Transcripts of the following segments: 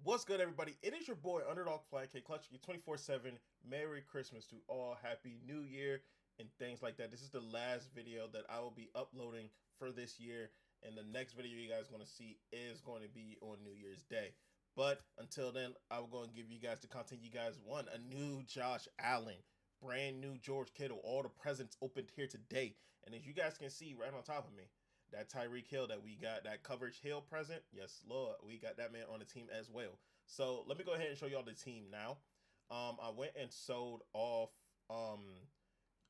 What's good, everybody? It is your boy Underdog Flag K clutching you 24/7. Merry Christmas to all, Happy New Year, and things like that. This is the last video that I will be uploading for this year, and the next video you guys are going to see is going to be on New Year's Day. But until then, I'm going to give you guys the content you guys want: a new Josh Allen, brand new George Kittle, all the presents opened here today, and as you guys can see right on top of me, that Tyreek Hill that we got, that coverage Hill present. Yes, Lord, we got that man on the team as well. So let me go ahead and show y'all the team now. I went and sold off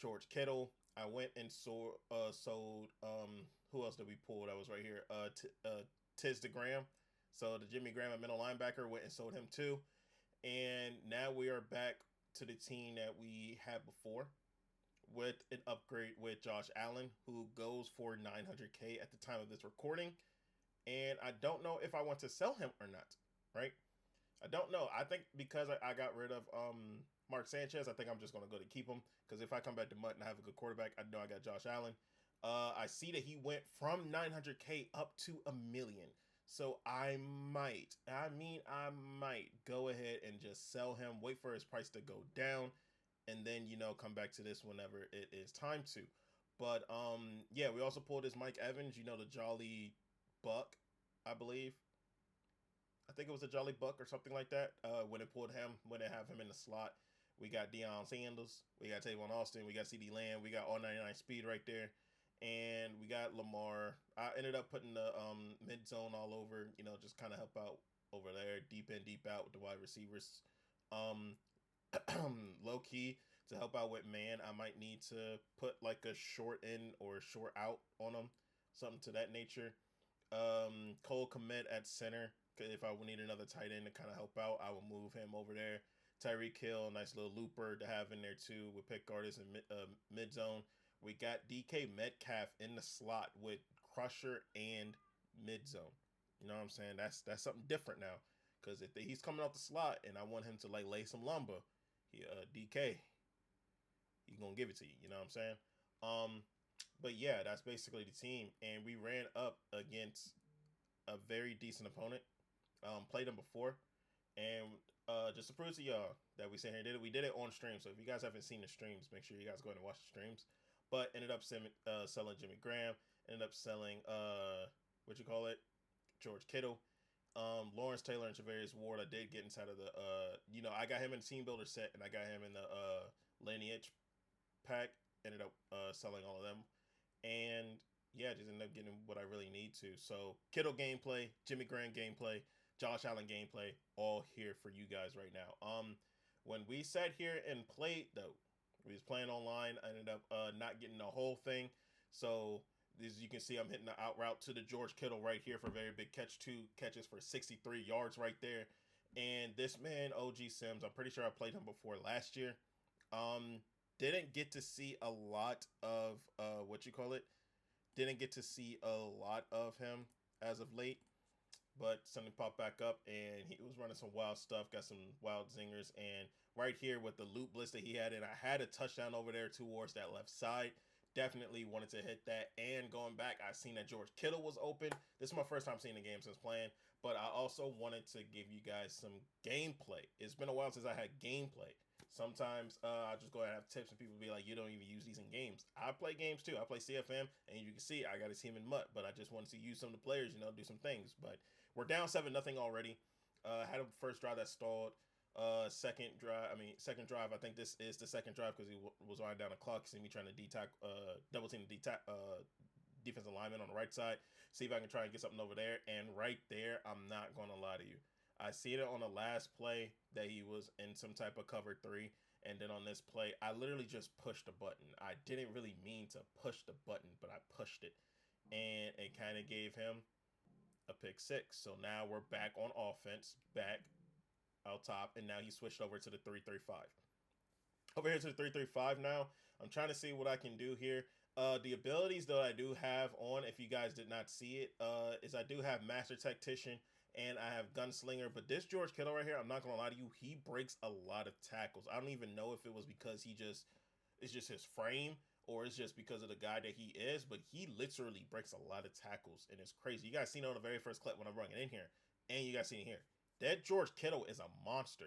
George Kittle. I went and sold who else did we pull that was right here? Tiz the Graham. So the Jimmy Graham, a middle linebacker, went and sold him too. And now we are back to the team that we had before, with an upgrade with Josh Allen, who goes for 900K at the time of this recording. And I don't know if I want to sell him or not, right? I don't know. I think because I got rid of Mark Sanchez, I think I'm just going to go to keep him. Because if I come back to MUT and I have a good quarterback, I know I got Josh Allen. I see that he went from 900K up to a million. So I might go ahead and just sell him, wait for his price to go down, and then come back to this whenever it is time to. But yeah, we also pulled this Mike Evans, the Jolly Buck, I believe. I think it was a Jolly Buck or something like that. When it pulled him, when they have him in the slot, we got Deion Sanders, we got Tavon Austin, we got CD Lamb, we got all 99 speed right there, and we got Lamar. I ended up putting the mid zone all over, just kind of help out over there, deep in, deep out with the wide receivers. Um, Low key, to help out with man, I might need to put like a short in or short out on them, something to that nature. Cole Komet at center. If I would need another tight end to kind of help out, I will move him over there. Tyreek Hill, nice little looper to have in there too with pick artists and mid zone. We got DK Metcalf in the slot with Crusher and mid zone. You know what I'm saying? That's something different now, because if he's coming off the slot and I want him to like lay some lumber, DK, he's gonna give it to you. You know what I'm saying? Um, but yeah, that's basically the team, and we ran up against a very decent opponent. Played them before, and just to prove to y'all that we sit here and did it, we did it on stream. So if you guys haven't seen the streams, make sure you guys go ahead and watch the streams. But ended up selling Jimmy Graham, ended up selling what you call it, George Kittle, Lawrence Taylor and Javarius Ward. I did get inside of the I got him in the team builder set, and I got him in the lineage pack. Ended up selling all of them, and yeah, just ended up getting what I really need to. So Kittle gameplay, Jimmy Graham gameplay, Josh Allen gameplay, all here for you guys right now. When we sat here and played though, we was playing online. I ended up not getting the whole thing. So as you can see, I'm hitting the out route to the George Kittle right here for a very big catch. 2 catches for 63 yards right there. And this man, OG Sims, I'm pretty sure I played him before last year. Didn't get to see a lot of what you call it. Didn't get to see a lot of him as of late, but something popped back up and he was running some wild stuff, got some wild zingers. And right here with the loop blitz that he had, and I had a touchdown over there towards that left side. Definitely wanted to hit that. And going back, I seen that George Kittle was open. This is my first time seeing the game since playing, but I also wanted to give you guys some gameplay. It's been a while since I had gameplay. Sometimes I just go ahead and have tips and people be like, you don't even use these in games. I play games too. I play CFM, and you can see I got a team in MUT, but I just wanted to use some of the players, do some things. But we're down 7-0 already. Had a first drive that stalled. Second drive. I think this is the second drive because he was winding down the clock. See me trying to double team the defensive lineman on the right side. See if I can try and get something over there. And right there, I'm not going to lie to you, I see it on the last play that he was in some type of cover 3. And then on this play, I literally just pushed the button. I didn't really mean to push the button, but I pushed it. And it kind of gave him a pick 6. So now we're back on offense, back out top. And now he switched over to the 3-3-5. Over here to the 3-3-5 now. I'm trying to see what I can do here. The abilities that I do have on, if you guys did not see it, is I do have Master Tactician and I have Gunslinger. But this George Kittle right here, I'm not gonna lie to you, he breaks a lot of tackles. I don't even know if it was because it's just his frame, or it's just because of the guy that he is, but he literally breaks a lot of tackles, and it's crazy. You guys seen it on the very first clip when I'm running in here, and you guys seen it here. that George Kittle is a monster.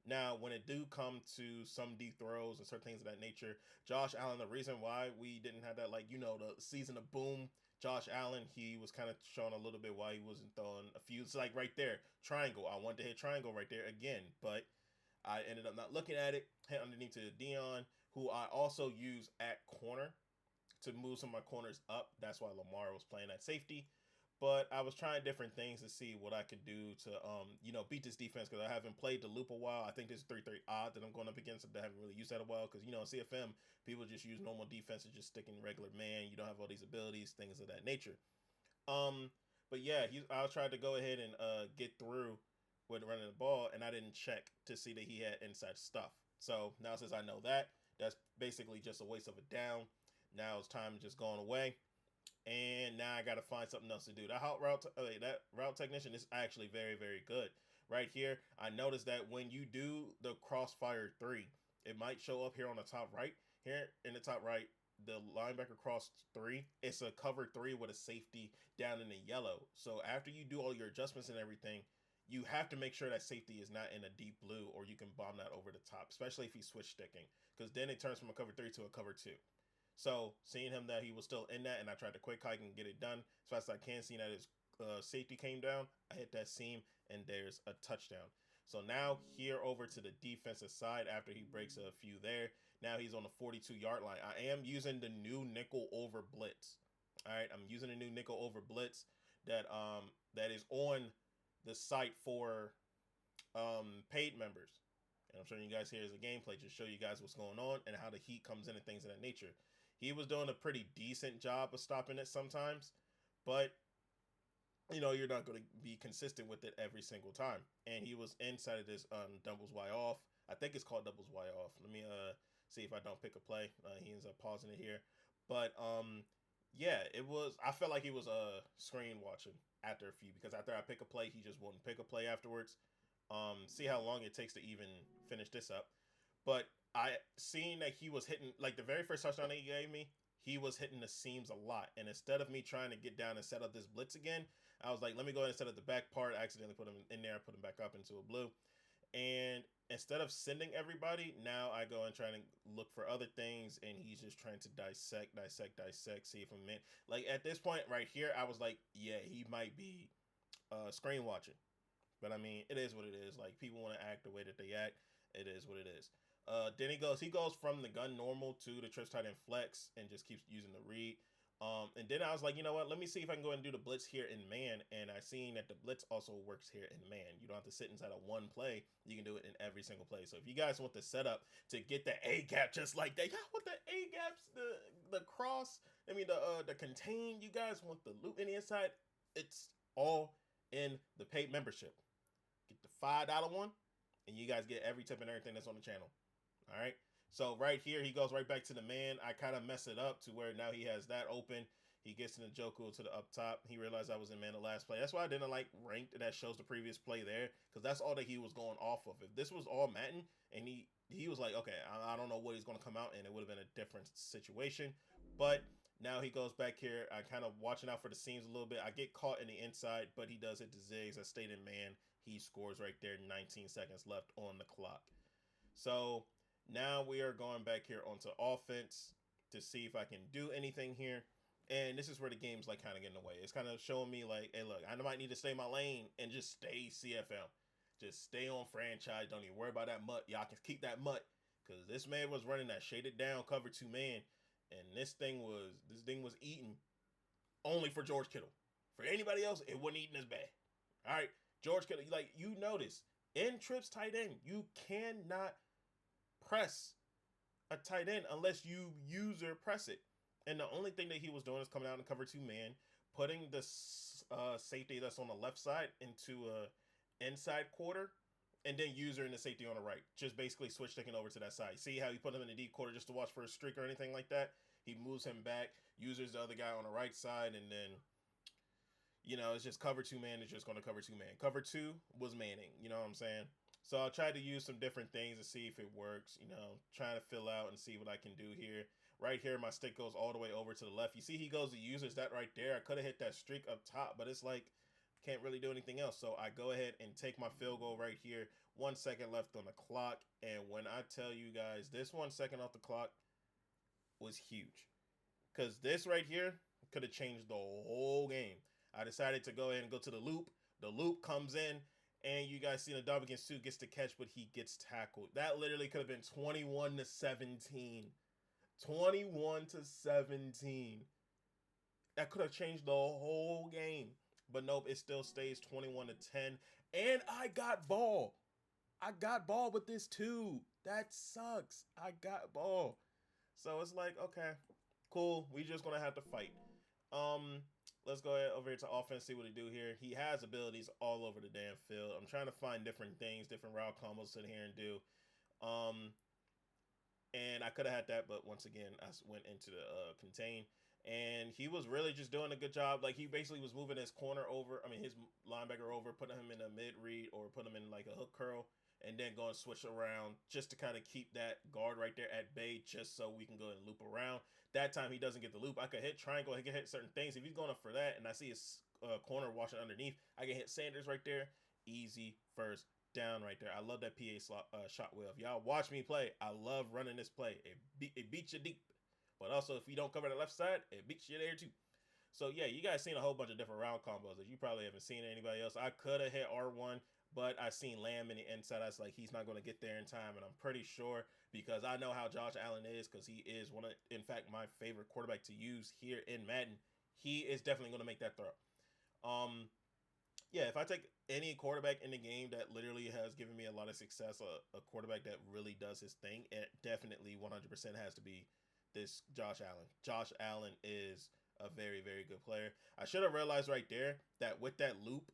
Now, when it do come to some deep throws and certain things of that nature, Josh Allen, the reason why we didn't have that, like, the season of boom, Josh Allen, he was kind of showing a little bit why he wasn't throwing a few. It's like right there, triangle. I wanted to hit triangle right there again, but I ended up not looking at it. Hit underneath to Dion, who I also use at corner to move some of my corners up. That's why Lamar was playing at safety. But I was trying different things to see what I could do to, beat this defense because I haven't played the loop a while. I think this is 3-3 odd that I'm going up against. I haven't really used that a while because, in CFM, people just use normal defense and just sticking regular man. You don't have all these abilities, things of that nature. Um, but yeah, I tried to go ahead and get through with running the ball, and I didn't check to see that he had inside stuff. So now since I know that, that's basically just a waste of a down. Now it's time just going away, and now I got to find something else to do. That route technician is actually very very good. Right here, I noticed that when you do the crossfire 3, it might show up here on the top right. Here in the top right, the linebacker cross 3, it's a cover 3 with a safety down in the yellow. So after you do all your adjustments and everything, you have to make sure that safety is not in a deep blue, or you can bomb that over the top, especially if he's switch sticking, because then it turns from a cover 3 to a cover 2. So seeing him that he was still in that, and I tried to quick hike and get it done as fast as I can, seeing that his safety came down, I hit that seam, and there's a touchdown. So now here over to the defensive side after he breaks a few there. Now he's on the 42-yard line. I am using the new nickel over blitz. All right, I'm using a new nickel over blitz that is on the site for paid members. And I'm showing you guys here as a gameplay, just show you guys what's going on and how the heat comes in and things of that nature. He was doing a pretty decent job of stopping it sometimes, but you're not going to be consistent with it every single time. And he was inside of this doubles Y off. I think it's called doubles Y off. Let me see if I don't pick a play. He ends up pausing it here, but yeah, it was. I felt like he was screen watching after a few, because after I pick a play, he just wouldn't pick a play afterwards. See how long it takes to even finish this up. But I seen that he was hitting, like the very first touchdown that he gave me, he was hitting the seams a lot. And instead of me trying to get down and set up this blitz again, I was like, let me go ahead and set up the back part. I accidentally put him in there, put him back up into a blue. And instead of sending everybody, now I go and try to look for other things, and he's just trying to dissect, see if I'm in. Like at this point right here, I was like, yeah, he might be screen watching. But I mean, it is what it is. Like, people want to act the way that they act. It is what it is. Then he goes from the gun normal to the trips tight end flex and just keeps using the read. And then I was like, you know what? Let me see if I can go ahead and do the blitz here in man. And I seen that the blitz also works here in man. You don't have to sit inside of one play. You can do it in every single play. So if you guys want the setup to get the A gap just like that, y'all want the A gaps, the cross, the contain. You guys want the loop in the inside. It's all in the paid membership. Get the $5 one, and you guys get every tip and everything that's on the channel. All right. So right here, he goes right back to the man. I kind of mess it up to where now he has that open. He gets in the Joku to the up top. He realized I was in man the last play. That's why I didn't like ranked, and that shows the previous play there, because that's all that he was going off of. If this was all Madden, and he was like, okay, I don't know what he's going to come out, and it would have been a different situation. But now he goes back here. I kind of watching out for the seams a little bit. I get caught in the inside, but he does hit the zigs. I stayed in man. He scores right there. 19 seconds left on the clock. So now we are going back here onto offense to see if I can do anything here. And this is where the game's like kind of getting away. It's kind of showing me like, hey, look, I might need to stay in my lane and just stay CFL. Just stay on franchise. Don't even worry about that MUT. Y'all can keep that MUT, because this man was running that shaded down cover 2 man, and this thing was eating only for George Kittle. For anybody else, it wasn't eating as bad. All right, George Kittle, like you notice in trips tight end, you cannot press a tight end unless you user press it. And the only thing that he was doing is coming out and cover 2 man, putting the safety that's on the left side into a inside quarter, and then user in the safety on the right. Just basically switch sticking over to that side. See how he put him in the deep quarter just to watch for a streak or anything like that? He moves him back, users the other guy on the right side, and then, it's just cover 2 man is just going to cover 2 man. Cover 2 was manning, you know what I'm saying? So I'll try to use some different things to see if it works, trying to fill out and see what I can do here. Right here, my stick goes all the way over to the left. You see he goes to users that right there. I could have hit that streak up top, but it's like, Can't really do anything else. So I go ahead and take my field goal right here. 1 second left on the clock. And when I tell you guys, this 1 second off the clock was huge. Because this right here could have changed the whole game. I decided to go ahead and go to the loop. The loop comes in, and you guys see the Dominican Sue gets the catch, but he gets tackled. That literally could have been 21-17. 21-17. That could have changed the whole game. But nope, it still stays 21-10. And I got ball. I got ball with this too. That sucks. I got ball. So it's like, okay, cool. We just gonna have to fight. Let's go ahead over here to offense, see what he do here. He has abilities all over the damn field. I'm trying to find different things, different route combos to sit here and do. And I could have had that, but once again, I went into the contain. And he was really just doing a good job. Like, he basically was moving his corner over, his linebacker over, putting him in a mid read or put him in like a hook curl, and then go and switch around just to kind of keep that guard right there at bay, just so we can go and loop around. That time he doesn't get the loop. I could hit triangle, he can hit certain things. If he's going up for that and I see his corner watching underneath, I can hit Sanders right there. Easy first down right there. I love that PA shot well. If y'all watch me play, I love running this play. It beats you deep. But also, if you don't cover the left side, it beats you there too. So yeah, you guys seen a whole bunch of different round combos that you probably haven't seen anybody else. I could have hit R1, but I seen Lamb in the inside. I was like, he's not going to get there in time, and I'm pretty sure because I know how Josh Allen is, because he is in fact, my favorite quarterback to use here in Madden. He is definitely going to make that throw. Yeah, if I take any quarterback in the game that literally has given me a lot of success, a quarterback that really does his thing, it definitely 100% has to be this Josh Allen. Josh Allen is a very, very good player. I should have realized right there that with that loop,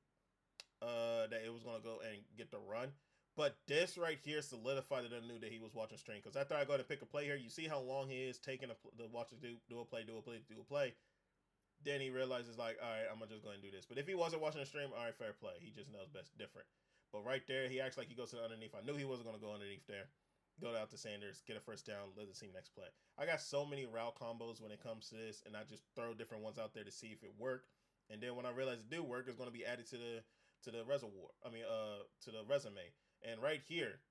that it was going to go and get the run. But this right here solidified that I knew that he was watching stream. Because after I go to pick a play here, you see how long he is taking the watch to do a play. Then he realizes, like, all right, I'm going to just go and do this. But if he wasn't watching the stream, all right, fair play. He just knows best different. But right there, he acts like he goes to the underneath. I knew he wasn't going to go underneath there. Go out to Sanders, get a first down, let us see next play. I got so many route combos when it comes to this, and I just throw different ones out there to see if it worked. And then when I realize it do work, it's going to be added to the reservoir. To the resume. And right here,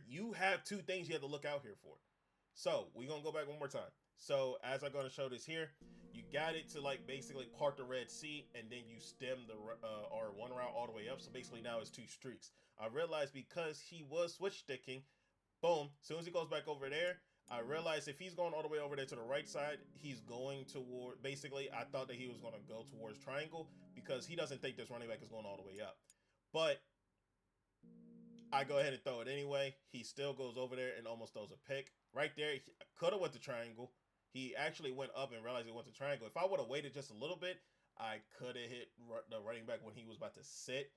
you have two things you have to look out here for. So we're going to go back one more time. So as I'm going to show this here, you got it to like basically part the Red Sea, and then you stem the R1 route all the way up. So basically now it's two streaks. I realized because he was switch sticking, boom, as soon as he goes back over there, I realized if he's going all the way over there to the right side, he's going toward, basically, I thought that he was going to go towards triangle because he doesn't think this running back is going all the way up. But I go ahead and throw it anyway. He still goes over there and almost throws a pick. Right there, he could have went to triangle. He actually went up and realized he went to triangle. If I would have waited just a little bit, I could have hit the running back when he was about to sit,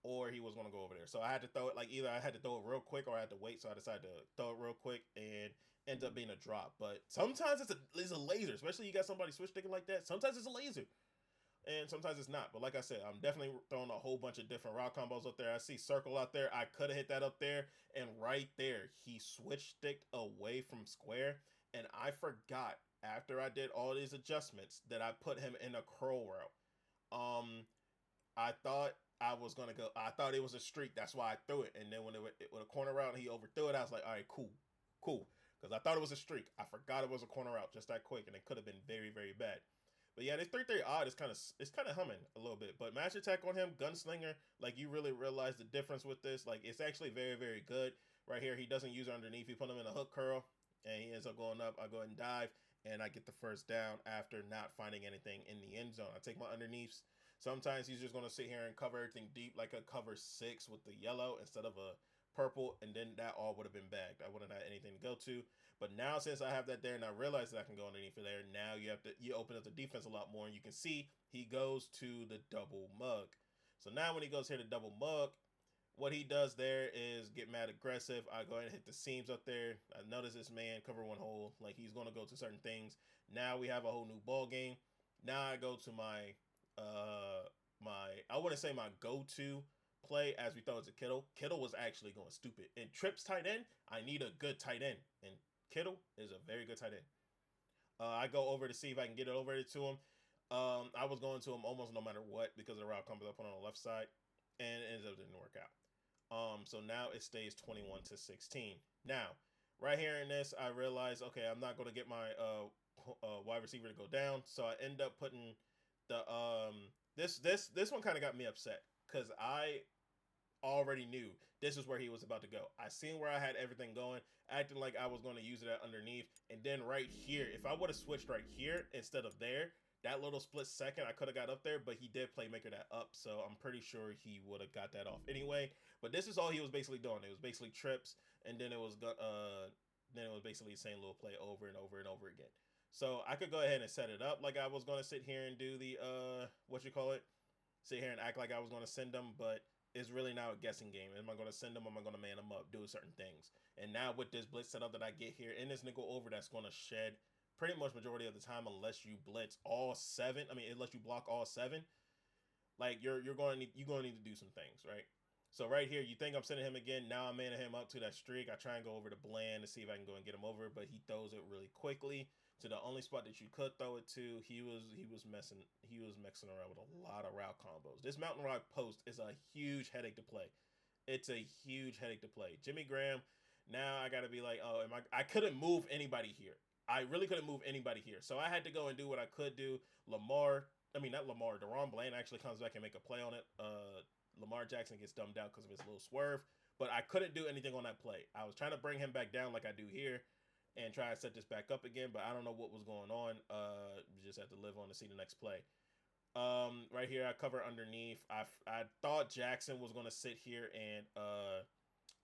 or he was going to go over there. So I had to throw it, like either I had to throw it real quick or I had to wait. So I decided to throw it real quick and ends up being a drop. But sometimes it's a laser, especially you got somebody switch sticking like that. Sometimes it's a laser. And sometimes it's not. But like I said, I'm definitely throwing a whole bunch of different route combos up there. I see circle out there. I could have hit that up there. And right there, he switch sticked away from square. And I forgot, after I did all these adjustments, that I put him in a curl route. I thought I was going to go. I thought it was a streak. That's why I threw it. And then when it went with a corner route and he overthrew it, I was like, all right, cool. Because I thought it was a streak. I forgot it was a corner route just that quick. And it could have been very, very bad. But yeah, this 3-3 odd is kind of humming a little bit. But match attack on him, gunslinger, like you really realize the difference with this. Like it's actually very, very good. Right here, he doesn't use it underneath. He put him in a hook curl, and he ends up going up. I go ahead and dive, and I get the first down after not finding anything in the end zone. I take my underneaths. Sometimes he's just going to sit here and cover everything deep, like a cover 6 with the yellow instead of a purple, and then that all would have been bagged. I wouldn't have anything to go to. But now since I have that there and I realize that I can go underneath of there, now you open up the defense a lot more, and you can see he goes to the double mug. So now when he goes here to double mug, what he does there is get mad aggressive. I go ahead and hit the seams up there. I notice this man cover one hole, like he's going to go to certain things. Now we have a whole new ball game. Now I go to my I wouldn't say my go-to play as we throw it to Kittle. Kittle was actually going stupid. In trips tight end, I need a good tight end, and Kittle is a very good tight end. I go over to see if I can get it over to him. I was going to him almost no matter what because of the route combo I put on the left side, and it ended up didn't work out. So now it stays 21 to 16. Now, right here in this, I realized okay, I'm not going to get my wide receiver to go down, so I end up putting the this one kind of got me upset because I already knew this is where he was about to go. I seen where I had everything going, acting like I was going to use it at underneath, and then right here, if I would have switched right here instead of there, that little split second I could have got up there, but he did playmaker that up, so I'm pretty sure he would have got that off anyway. But this is all he was basically doing. It was basically trips, and then it was basically the same little play over and over and over again. So I could go ahead and set it up like I was going to sit here and do the what you call it, sit here and act like I was going to send them, but it's really now a guessing game. Am I going to send them? Am I going to man them up? Do certain things. And now with this blitz setup that I get here and this nickel over, that's going to shed pretty much majority of the time unless you blitz all seven. I mean, unless you block all seven. Like you're going to need to do some things, right? So right here, you think I'm sending him again. Now I'm manning him up to that streak. I try and go over to Bland to see if I can go and get him over, but he throws it really quickly to the only spot that you could throw it to. He was messing around with a lot of route combos. This mountain rock post is a huge headache to play. It's a huge headache to play. Jimmy Graham. Now I got to be like, oh, I couldn't move anybody here. I really couldn't move anybody here. So I had to go and do what I could do. Not Lamar. Deron Bland actually comes back and make a play on it. Lamar Jackson gets dumbed out because of his little swerve. But I couldn't do anything on that play. I was trying to bring him back down like I do here and try to set this back up again, but I don't know what was going on. Just had to live on to see the next play. Right here, I cover underneath. I thought Jackson was going to sit here and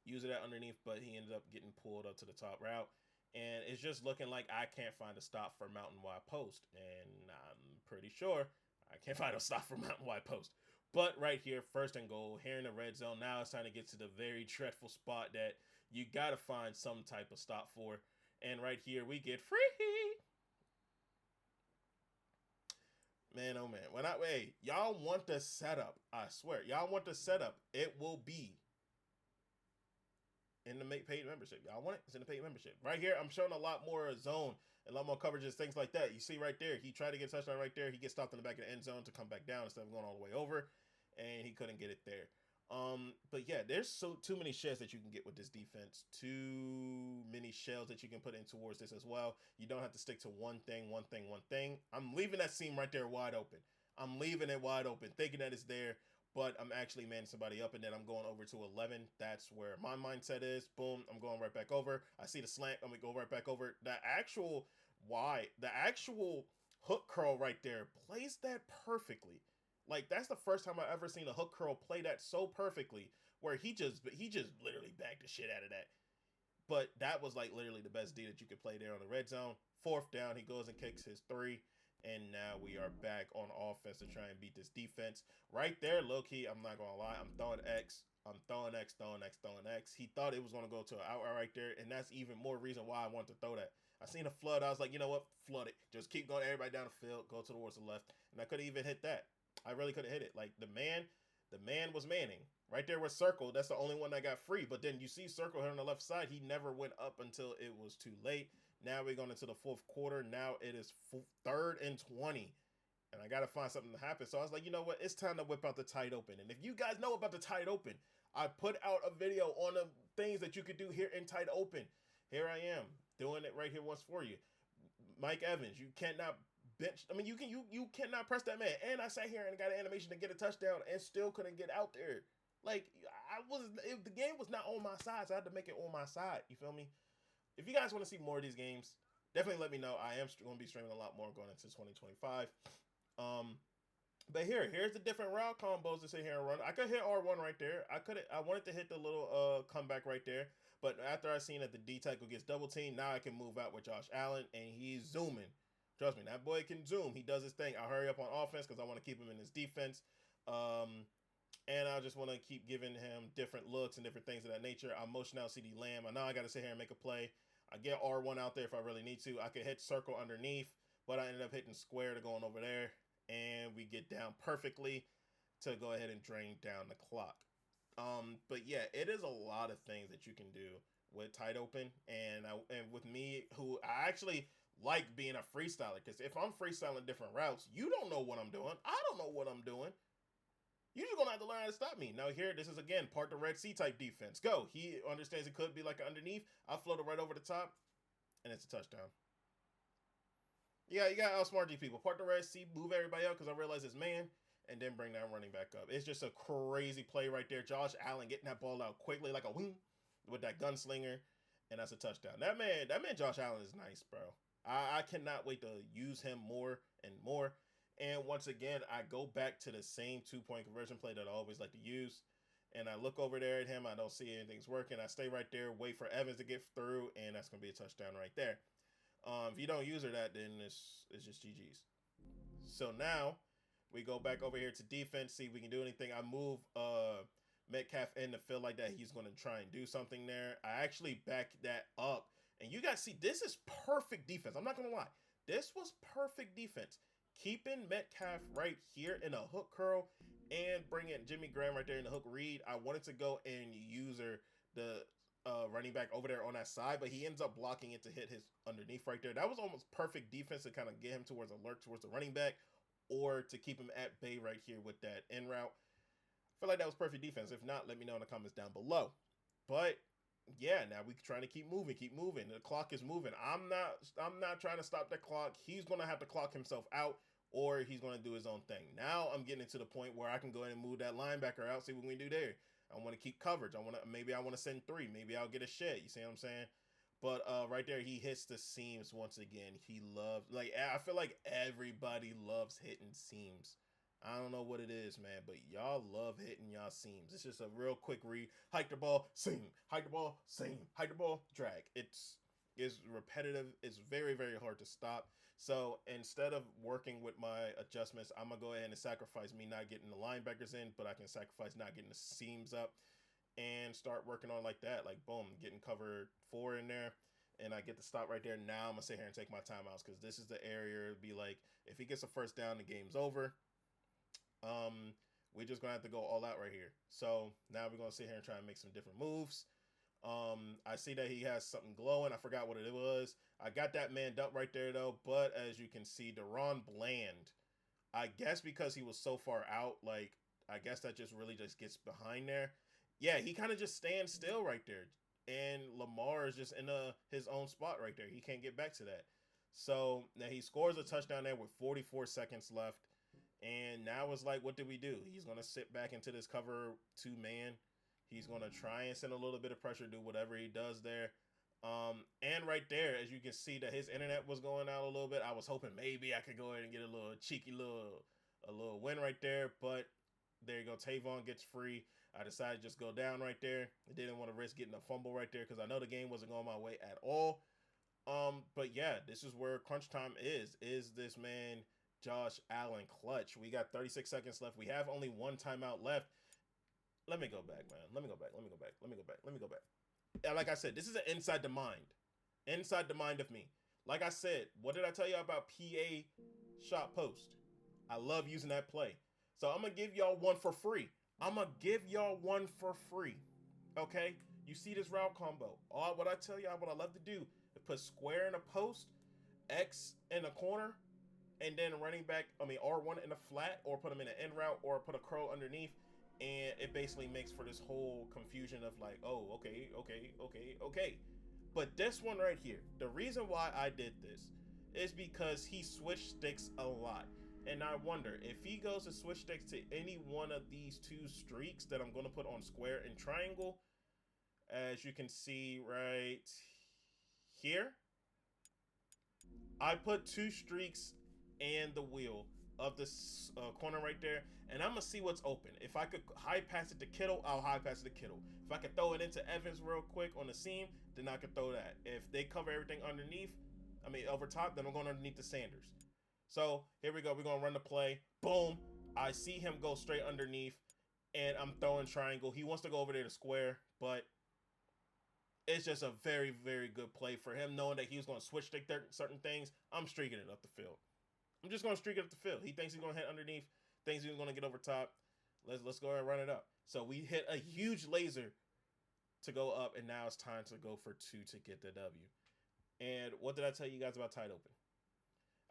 use it at underneath, but he ended up getting pulled up to the top route. And it's just looking like I can't find a stop for Mountain Wide Post. And I'm pretty sure I can't find a stop for Mountain Wide Post. But right here, first and goal, here in the red zone. Now it's time to get to the very dreadful spot that you got to find some type of stop for. And right here, we get free. Man, oh man. Y'all want the setup. I swear. Y'all want the setup. It will be in the paid membership. Y'all want it? It's in the paid membership. Right here, I'm showing a lot more zone, a lot more coverages, things like that. You see right there, he tried to get a touchdown right there. He gets stopped in the back of the end zone to come back down instead of going all the way over, and he couldn't get it there. But yeah, there's too many shells that you can get with this defense. Too many shells that you can put in towards this as well. You don't have to stick to one thing. I'm leaving that seam right there wide open. I'm leaving it wide open, thinking that it's there, but I'm actually manning somebody up, and then I'm going over to 11. That's where my mindset is. Boom, I'm going right back over. I see the slant. I'm going to go right back over. The actual hook curl right there plays that perfectly. Like, that's the first time I ever seen a hook curl play that so perfectly, where he just literally bagged the shit out of that. But that was like literally the best D that you could play there on the red zone. Fourth down, he goes and kicks his three. And now we are back on offense to try and beat this defense. Right there, low key, I'm not going to lie. I'm throwing X. He thought it was going to go to an outright right there. And that's even more reason why I wanted to throw that. I seen a flood. I was like, you know what? Flood it. Just keep going everybody down the field. Go towards the left. And I couldn't even hit that. I really couldn't hit it. Like, the man was manning. Right there was Circle. That's the only one that got free. But then you see Circle here on the left side. He never went up until it was too late. Now we're going into the fourth quarter. Now it is 3rd and 20. And I got to find something to happen. So I was like, you know what? It's time to whip out the tight open. And if you guys know about the tight open, I put out a video on the things that you could do here in tight open. Here I am doing it right here once for you. Mike Evans, you cannot bench. I mean, you cannot press that man. And I sat here and got an animation to get a touchdown and still couldn't get out there. Like, the game was not on my side, so I had to make it on my side. You feel me? If you guys want to see more of these games, definitely let me know. I am going to be streaming a lot more going into 2025. But here's the different route combos to sit here and run. I could hit R1 right there. I wanted to hit the little comeback right there. But after I seen that the D tackle gets double teamed, now I can move out with Josh Allen, and he's zooming. Trust me, that boy can zoom. He does his thing. I'll hurry up on offense because I want to keep him in his defense. And I just want to keep giving him different looks and different things of that nature. I motion out CD Lamb. I know I got to sit here and make a play. I get R1 out there if I really need to. I could hit circle underneath, but I ended up hitting square to going over there. And we get down perfectly to go ahead and drain down the clock. But yeah, it is a lot of things that you can do with tight open. And with me, who I actually like being a freestyler, because if I'm freestyling different routes, you don't know what I'm doing. I don't know what I'm doing. You're just gonna have to learn how to stop me. Now here, this is again part the Red Sea type defense. Go. He understands it could be like an underneath. I float it right over the top, and it's a touchdown. Yeah, you gotta outsmart these people. Part the Red Sea, move everybody out because I realize it's man, and then bring that running back up. It's just a crazy play right there. Josh Allen getting that ball out quickly like a wing with that gunslinger, and that's a touchdown. That man, Josh Allen is nice, bro. I cannot wait to use him more and more. And once again, I go back to the same 2-point conversion play that I always like to use. And I look over there at him. I don't see anything's working. I stay right there, wait for Evans to get through, and that's going to be a touchdown right there. If you don't use her that, then it's just GG's. So now we go back over here to defense, see if we can do anything. I move Metcalf in to feel like that he's going to try and do something there. I actually back that up. And you guys see, this is perfect defense. I'm not going to lie. This was perfect defense. Keeping Metcalf right here in a hook curl and bringing Jimmy Graham right there in the hook read. I wanted to go and use the running back over there on that side, but he ends up blocking it to hit his underneath right there. That was almost perfect defense to kind of get him towards alert towards the running back or to keep him at bay right here with that in route. I feel like that was perfect defense. If not, let me know in the comments down below. But yeah, now we're trying to keep moving. The clock is moving. I'm not trying to stop that clock. He's gonna have to clock himself out, or he's gonna do his own thing. Now I'm getting to the point where I can go ahead and move that linebacker out. See what we can do there. I want to keep coverage. Maybe I want to send 3. Maybe I'll get a shed. You see what I'm saying? But right there, he hits the seams once again. He loves, like, I feel like everybody loves hitting seams. I don't know what it is, man, but y'all love hitting y'all seams. It's just a real quick read. Hike the ball, seam. Hike the ball, seam. Hike the ball, drag. It's repetitive. It's very, very hard to stop. So instead of working with my adjustments, I'm going to go ahead and sacrifice me not getting the linebackers in, but I can sacrifice not getting the seams up and start working on like that. Like, boom, getting cover 4 in there. And I get to stop right there. Now I'm going to sit here and take my timeouts because this is the area. It'd be like, if he gets a first down, the game's over. We're just gonna have to go all out right here. So now we're gonna sit here and try and make some different moves. I see that he has something glowing. I forgot what it was. I got that man dumped right there though. But as you can see, Deron Bland, I guess because he was so far out, like I guess that just really just gets behind there. Yeah, he kind of just stands still right there, and Lamar is just in his own spot right there. He can't get back to that. So now he scores a touchdown there with 44 seconds left. And now it's like, what do we do? He's going to sit back into this cover 2 man. He's going to try and send a little bit of pressure, do whatever he does there. And right there, as you can see that his internet was going out a little bit. I was hoping maybe I could go ahead and get a little cheeky a little win right there. But there you go. Tavon gets free. I decided to just go down right there. I didn't want to risk getting a fumble right there because I know the game wasn't going my way at all. But yeah, this is where crunch time is. Is this man Josh Allen clutch? We got 36 seconds left. We have only 1 timeout left. Let me go back, man. Let me go back. And like I said, this is an inside the mind. Inside the mind of me. Like I said, what did I tell you about PA shot post? I love using that play. So I'm going to give y'all one for free. Okay? You see this route combo. What I tell y'all, what I love to do is put square in a post, X in a corner, and then running back, R1 in a flat, or put them in an end route, or put a curl underneath, and it basically makes for this whole confusion of like, oh, okay. But this one right here, the reason why I did this is because he switched sticks a lot. And I wonder, if he goes to switch sticks to any one of these 2 streaks that I'm going to put on square and triangle, as you can see right here, I put 2 streaks and the wheel of this corner right there, and I'm gonna see what's open. If I could high pass it to Kittle, I'll high pass it to Kittle. If I could throw it into Evans real quick on the seam, then I could throw that. If they cover everything underneath, over top, then I'm going underneath the Sanders. So here we go. We're gonna run the play. Boom! I see him go straight underneath, and I'm throwing triangle. He wants to go over there to square, but it's just a very, very good play for him, knowing that he was going to switch stick certain things. I'm streaking it up the field. I'm just going to streak it up the field. He thinks he's going to hit underneath. Thinks he's going to get over top. Let's go ahead and run it up. So we hit a huge laser to go up, and now it's time to go for 2 to get the W. And what did I tell you guys about tight open?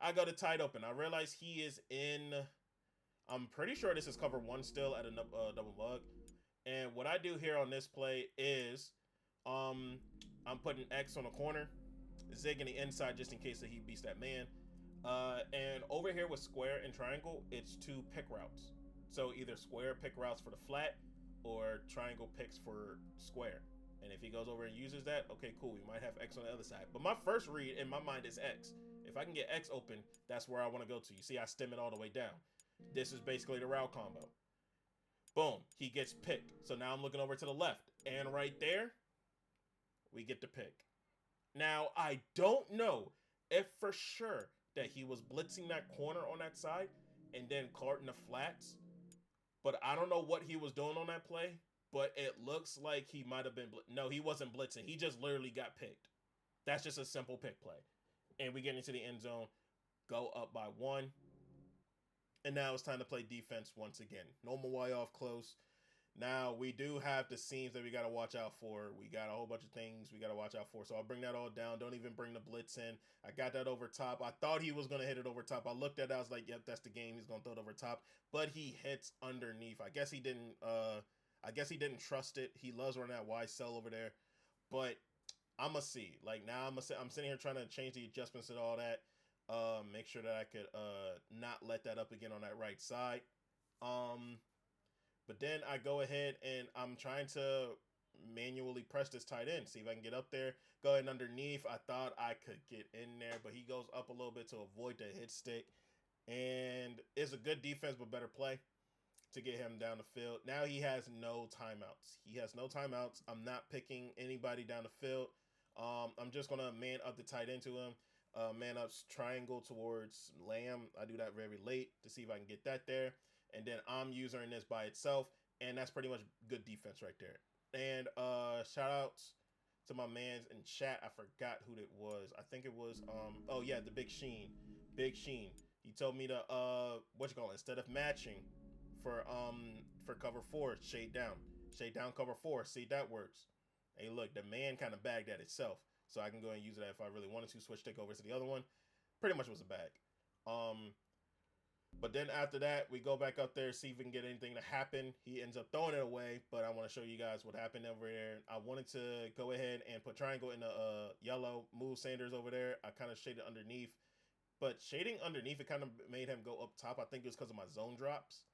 I go to tight open. I realize he is in. I'm pretty sure this is cover 1 still at a double bug. And what I do here on this play is, I'm putting X on the corner, zig in the inside just in case that he beats that man. And over here with square and triangle, it's 2 pick routes. So either square pick routes for the flat, or triangle picks for square. And if he goes over and uses that, okay, cool. We might have X on the other side. But my first read in my mind is X. If I can get X open, that's where I want to go to. You see, I stem it all the way down. This is basically the route combo. Boom, he gets picked. So now I'm looking over to the left. And right there, we get the pick. Now, I don't know if for sure that he was blitzing that corner on that side and then carting the flats. But I don't know what he was doing on that play. But it looks like he might have been... No, he wasn't blitzing. He just literally got picked. That's just a simple pick play. And we get into the end zone. Go up by 1. And now it's time to play defense once again. Normal Y off close. Now, we do have the seams that we got to watch out for. We got a whole bunch of things we got to watch out for. So I'll bring that all down. Don't even bring the blitz in. I got that over top. I thought he was going to hit it over top. I looked at it. I was like, yep, that's the game. He's going to throw it over top. But he hits underneath. I guess he didn't trust it. He loves running that Y cell over there. But I'm going to see. Like, now I'm sitting here trying to change the adjustments and all that. Make sure that I could not let that up again on that right side. But then I go ahead and I'm trying to manually press this tight end. See if I can get up there. Go ahead and underneath. I thought I could get in there, but he goes up a little bit to avoid the hit stick. And it's a good defense, but better play to get him down the field. Now he has no timeouts. He has no timeouts. I'm not picking anybody down the field. I'm just going to man up the tight end to him. Man ups triangle towards Lamb. I do that very late to see if I can get that there. And then I'm using this by itself. And that's pretty much good defense right there. And shout outs to my mans in chat. I forgot who it was. I think it was oh yeah, the Big Sheen. Big Sheen. He told me to instead of matching for cover 4, shade down. Shade down cover 4. See, that works. Hey look, the man kind of bagged that itself. So I can go and use that if I really wanted to. Switch take over to the other one. Pretty much was a bag. But then after that, we go back up there, see if we can get anything to happen. He ends up throwing it away, but I want to show you guys what happened over there. I wanted to go ahead and put triangle in the yellow, move Sanders over there. I kind of shaded underneath. But shading underneath, it kind of made him go up top. I think it was because of my zone drops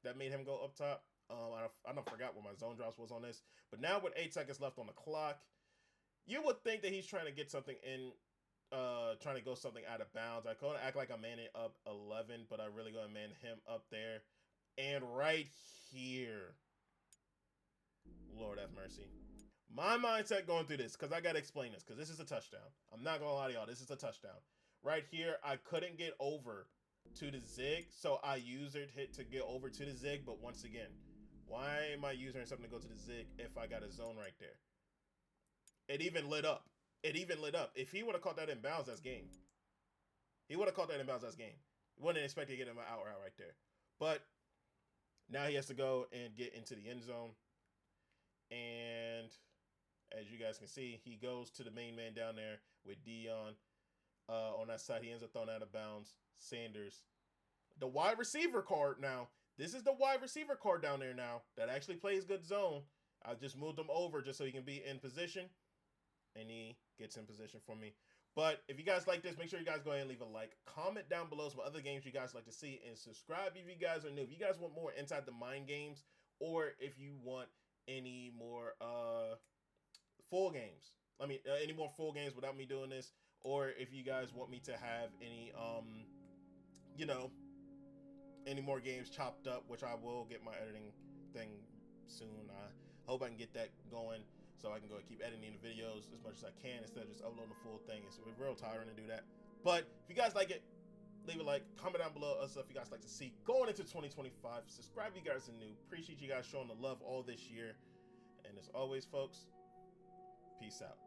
that made him go up top. I don't forgot what my zone drops was on this. But now with 8 seconds left on the clock, you would think that he's trying to get something in, trying to go something out of bounds. I could act like I'm manning up 11, but I really gonna man him up there. And right here, Lord have mercy. My mindset going through this, because I gotta explain this, because this is a touchdown. I'm not gonna lie to y'all, this is a touchdown. Right here, I couldn't get over to the zig, so I used it hit to get over to the zig. But once again, why am I using something to go to the zig if I got a zone right there? It even lit up. It even lit up. If he would have caught that in bounds, that's game. He would have caught that in bounds, that's game. Wouldn't expect to get him out right there. But now he has to go and get into the end zone. And as you guys can see, he goes to the main man down there with Dion. On that side, he ends up throwing out of bounds. Sanders. The wide receiver card now. This is the wide receiver card down there now that actually plays good zone. I just moved him over just so he can be in position. And he gets in position for me. But if you guys like this, make sure you guys go ahead and leave a like. Comment down below some other games you guys like to see. And subscribe if you guys are new. If you guys want more Inside the Mind games. Or if you want any more full games. I mean, any more full games without me doing this. Or if you guys want me to have any, any more games chopped up, which I will get my editing thing soon. I hope I can get that going so I can go and keep editing the videos as much as I can instead of just uploading the full thing. It's real tiring to do that. But if you guys like it, leave a like, comment down below us stuff you guys like to see going into 2025. Subscribe if you guys are new. Appreciate you guys showing the love all this year. And as always, folks, peace out.